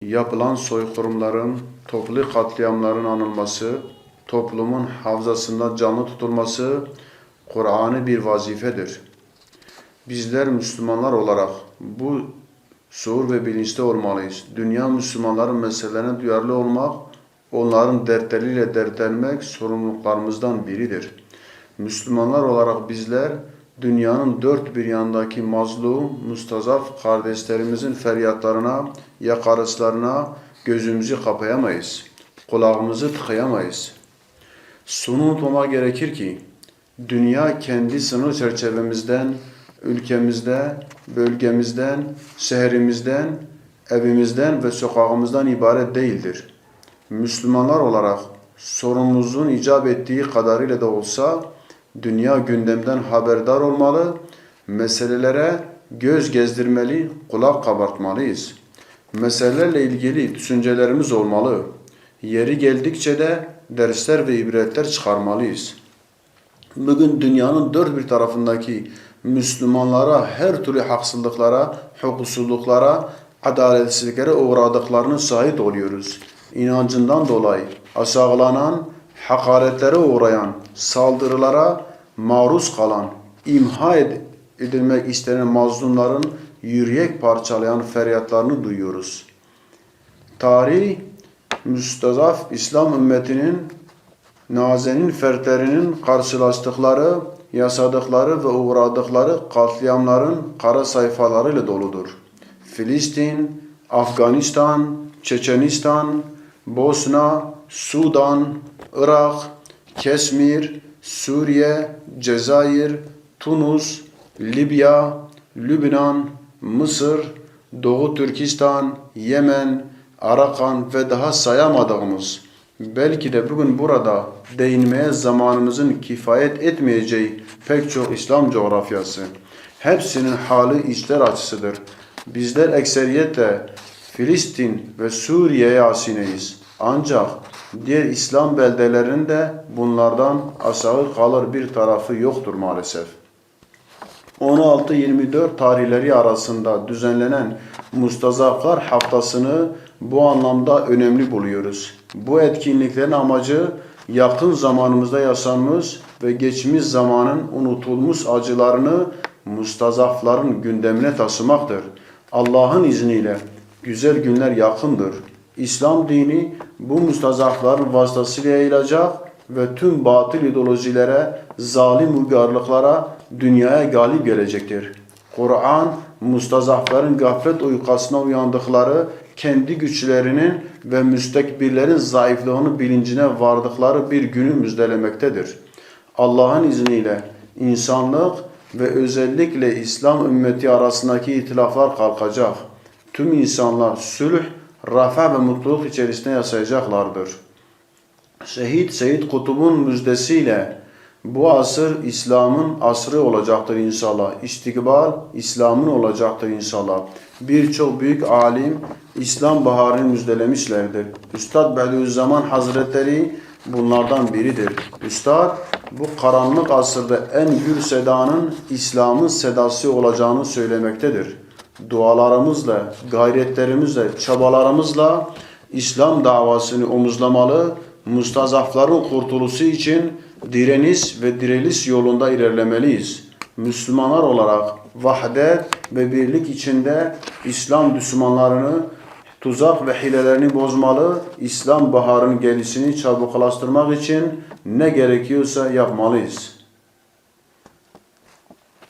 Yapılan soykırımların, toplu katliamların anılması, toplumun hafızasında canlı tutulması Kur'an'ı bir vazifedir. Bizler Müslümanlar olarak bu şuur ve bilinçte olmalıyız. Dünya Müslümanların meselelerine duyarlı olmak, onların dertleriyle dertlenmek sorumluluklarımızdan biridir. Müslümanlar olarak bizler dünyanın dört bir yanındaki mazlum, mustazaf kardeşlerimizin feryatlarına, yakarışlarına gözümüzü kapayamayız. Kulağımızı tıkayamayız. Şunu unutmamak gerekir ki, dünya kendi sınır çerçevemizden, ülkemizde, bölgemizden, şehrimizden, evimizden ve sokağımızdan ibaret değildir. Müslümanlar olarak sorumluluğumuzun icap ettiği kadarıyla da olsa, dünya gündemden haberdar olmalı, meselelere göz gezdirmeli, kulak kabartmalıyız. Meselelerle ilgili düşüncelerimiz olmalı. Yeri geldikçe de dersler ve ibretler çıkarmalıyız. Bugün dünyanın dört bir tarafındaki Müslümanlara her türlü haksızlıklara, hukuksuzluklara, adaletsizliklere uğradıklarını şahit oluyoruz. İnancından dolayı aşağılanan, hakaretlere uğrayan, saldırılara maruz kalan, imha edilmek istenen mazlumların yürek parçalayan feryatlarını duyuyoruz. Tarih, müstazaf İslam ümmetinin nazenin fertlerinin karşılaştıkları, yaşadıkları ve uğradıkları katliamların kara sayfalarıyla doludur. Filistin, Afganistan, Çeçenistan, Bosna, Sudan, Irak, Keşmir, Suriye, Cezayir, Tunus, Libya, Lübnan, Mısır, Doğu Türkistan, Yemen, Arakan ve daha sayamadığımız, belki de bugün burada değinmeye zamanımızın kifayet etmeyeceği pek çok İslam coğrafyası. Hepsinin hali içler acısıdır. Bizler ekseriyetle Filistin ve Suriye'ye asineyiz. Ancak diğer İslam beldelerinde bunlardan aşağı kalır bir tarafı yoktur maalesef. 16-24 tarihleri arasında düzenlenen Mustazaflar Haftası'nı bu anlamda önemli buluyoruz. Bu etkinliklerin amacı yakın zamanımızda yaşanmış ve geçmiş zamanın unutulmuş acılarını mustazafların gündemine taşımaktır. Allah'ın izniyle güzel günler yakındır. İslam dini bu mustazafların vasıtasıyla yayılacak ve tüm batıl ideolojilere, zalim uygarlıklara, dünyaya galip gelecektir. Kur'an, mustazafların gaflet uykusuna uyandıkları, kendi güçlerinin ve müstekbirlerin zayıflığının bilincine vardıkları bir günü müjdelemektedir. Allah'ın izniyle insanlık ve özellikle İslam ümmeti arasındaki itilaflar kalkacak. Tüm insanlar sülh, refah ve mutluluk içerisinde yaşayacaklardır. Şehit Seyyid Kutub'un müjdesiyle bu asır İslam'ın asrı olacaktır inşallah. İstikbal İslam'ın olacaktır inşallah. Birçok büyük alim İslam baharını müjdelemişlerdir. Üstad Bediüzzaman Hazretleri bunlardan biridir. Üstad bu karanlık asırda en gür sedanın İslam'ın sedası olacağını söylemektedir. Dualarımızla, gayretlerimizle, çabalarımızla İslam davasını omuzlamalı, mustazafların kurtuluşu için direniş ve diriliş yolunda ilerlemeliyiz. Müslümanlar olarak vahdet ve birlik içinde İslam düşmanlarını, tuzak ve hilelerini bozmalı, İslam baharının gelişini çabuklaştırmak için ne gerekiyorsa yapmalıyız.